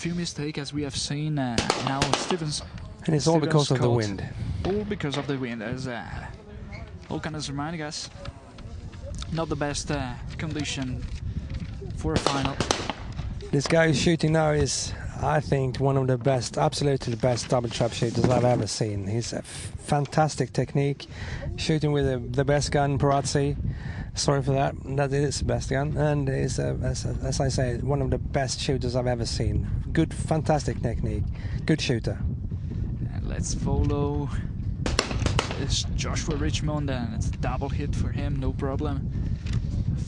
few mistakes, as we have seen now. And it's all because of the wind. All because of the wind, as Håkan is reminding us. Not the best condition for a final. This guy who's shooting now is, I think, one of the best, absolutely the best double trap shooters I've ever seen. He's a fantastic technique, shooting with the best gun, Parazzi. Sorry for that, that is the best gun, and is, as I say, one of the best shooters I've ever seen. Good, fantastic technique, good shooter. And let's follow this Joshua Richmond, and it's a double hit for him, no problem.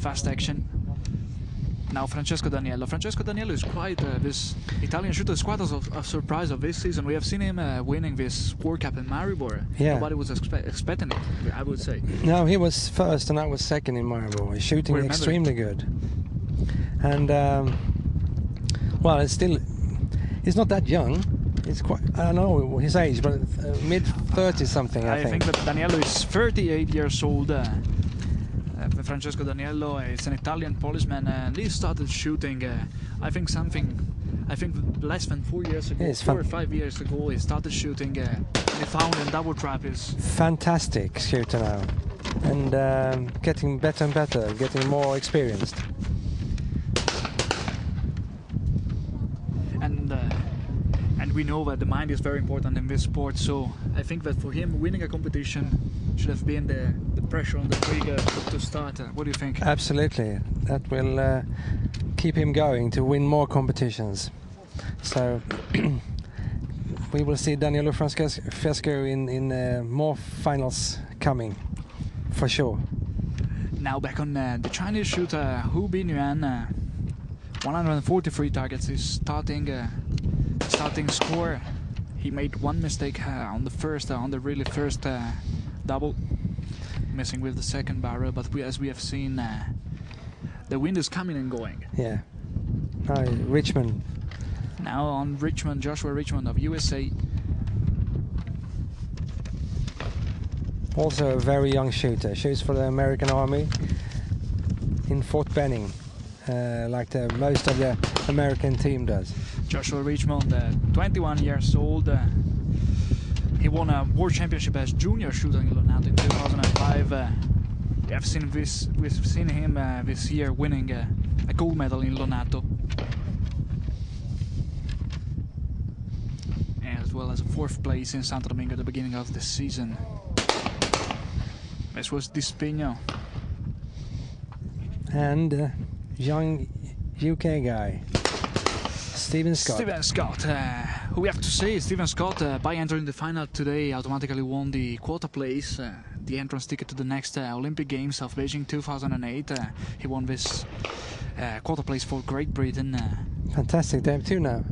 Fast action. Now Francesco Daniello. Francesco Daniello is quite, this Italian shooter is quite a surprise of this season. We have seen him winning this World Cup in Maribor. Yeah. Nobody was expecting it, I would say. No, he was first and I was second in Maribor. He's shooting extremely good. And, well, he's not that young. He's quite, I don't know his age, but mid-30s something, I think. I think that Daniello is 38 years old. Francesco Daniello is an Italian policeman, and he started shooting, I think less than 4 years ago, 4 or 5 years ago, he started shooting, and he found in double trap is... Fantastic shooter now, and getting better and better, getting more experienced. And we know that the mind is very important in this sport, so I think that for him, winning a competition should have been the pressure on the trigger to start. What do you think? Absolutely. That will keep him going to win more competitions. So we will see Daniello Francesco in more finals coming, for sure. Now back on the Chinese shooter Hu Binyuan. 143 targets, his starting score. He made one mistake on the really first double, missing with the second barrel, but as we have seen, the wind is coming and going. Yeah. Richmond. Now on Richmond, Joshua Richmond of USA. Also a very young shooter. Shoots for the American Army in Fort Benning, like most of the American team does. Joshua Richmond, 21 years old. He won a World Championship as junior shooter in Lonato in 2005. We've seen him this year winning a gold medal in Lonato, as well as a 4th place in Santo Domingo at the beginning of the season. This was Dispino. And young UK guy, Stephen Scott. Who we have to say, Stephen Scott, by entering the final today, automatically won the quota place, the entrance ticket to the next Olympic Games of Beijing 2008. He won this quota place for Great Britain. Fantastic, they have two now.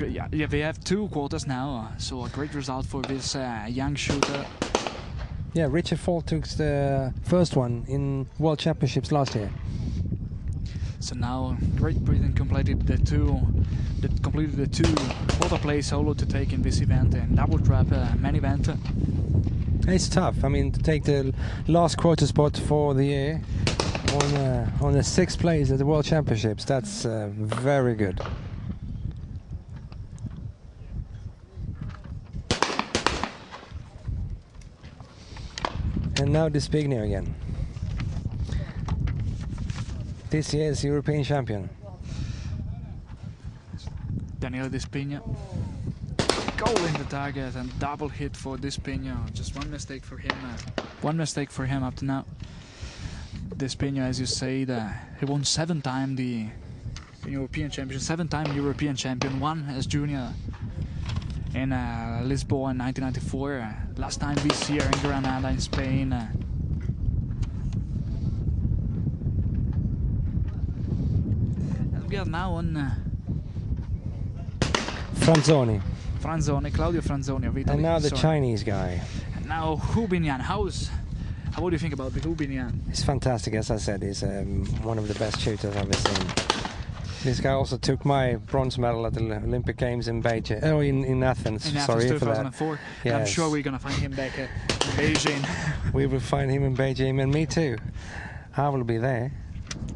Yeah, they have 2 quotas now, so a great result for this young shooter. Yeah, Richard Fall took the first one in World Championships last year. So now Great Britain completed the two quota place solo to take in this event, and double trap main event. It's tough. I mean, to take the last quota spot for the year on the 6th place at the World Championships, that's very good. And now Despigno again. This year's European champion. Daniele Despigno. Goal in the target and double hit for Despigno. Just one mistake for him. One mistake for him up to now. Despigno, as you say, he won 7 times the European champion, 7-time European champion, 1 as junior in Lisbon in 1994. Last time this year in Granada in Spain. And we are now on Franzoni, Claudio Franzoni of Italy. And now the Chinese guy. And now Hu Binyuan. What do you think about the Hu Binyuan? He's fantastic, as I said. He's one of the best shooters I've ever seen. This guy also took my bronze medal at the Olympic Games in Beijing. Oh, in Athens. In Sorry Athens 2004. for that. Yes. I'm sure we're going to find him back in Beijing. We will find him in Beijing, and me too. I will be there,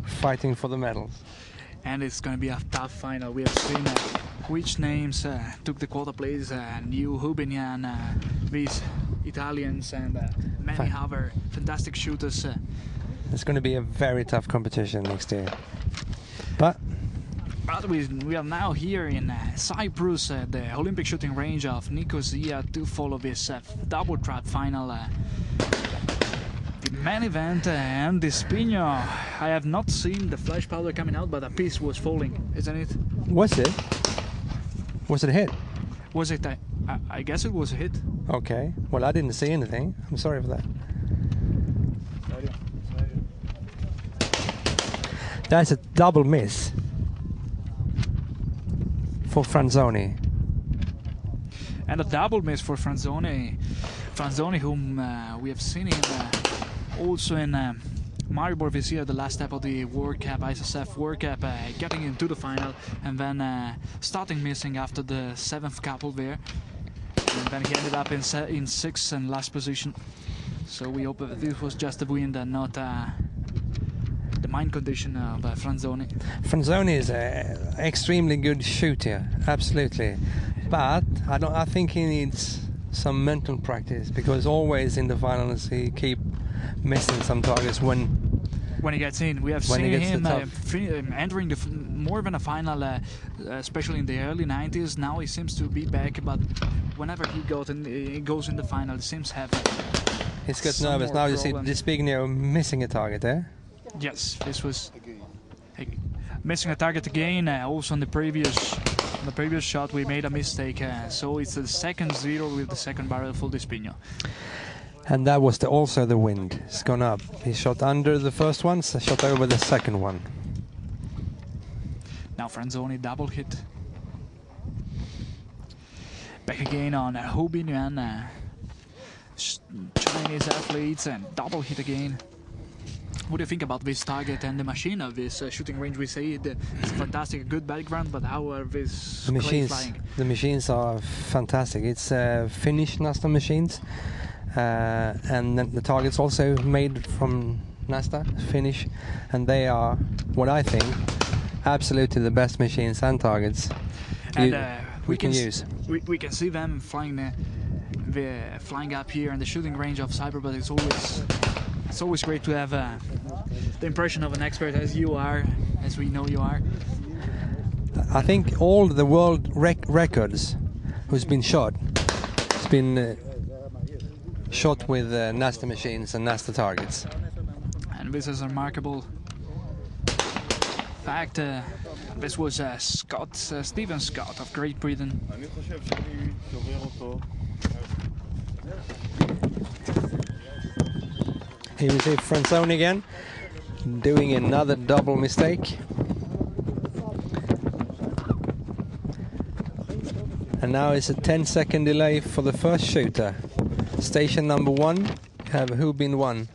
fighting for the medals. And it's going to be a tough final. We have seen which names took the quarter place, New Hubinian, these Italians, and many other fantastic shooters. It's going to be a very tough competition next year. But we are now here in Cyprus, the Olympic shooting range of Nicosia, to follow this double trap final. The main event and the Spino. I have not seen the flash powder coming out, but a piece was falling, isn't it? was it? Was it a hit? Was it? I guess it was a hit. Okay. Well, I didn't see anything. I'm sorry for that. That's a double miss for Franzoni. And a double miss for Franzoni. Franzoni, whom we have seen him also in Maribor this year, the last step of the World Cup, ISSF World Cup, getting into the final and then starting missing after the 7th couple there. And then he ended up in 6th and last position. So we hope that this was just the wind and not the mind condition of Franzoni. Franzoni is an extremely good shooter, absolutely. But I think he needs some mental practice, because always in the finals he keep missing some targets when he gets in. We have seen him entering more than a final, especially in the early 90s. Now he seems to be back, but whenever he goes in the final, it seems have. He's got nervous now. You see Despigno missing a target there. Yes, this was missing a target again. Also on the previous shot, we made a mistake. So it's the second zero with the second barrel for Despigno. And that was also the wind. It's gone up. He shot under the first one, so shot over the second one. Now Franzoni double hit. Back again on Hubinian. Chinese athletes, and double hit again. What do you think about this target and the machine of this shooting range? We say it's fantastic, good background, but how are these clay flying? The machines are fantastic. It's Finnish Nasta machines, and then the targets also made from Nasta, Finnish, and they are, what I think, absolutely the best machines and targets we can use. We can see them flying up here in the shooting range of Cyprus, but it's always great to have the impression of an expert as you are, as we know you are. I think all the world records who's been shot has been shot with Nasta machines and Nasta targets. And this is a remarkable fact. This was Stephen Scott of Great Britain. Here we see Franzoni again, doing another double mistake. And now it's a 10-second delay for the first shooter. Station number 1, have Hubin 1.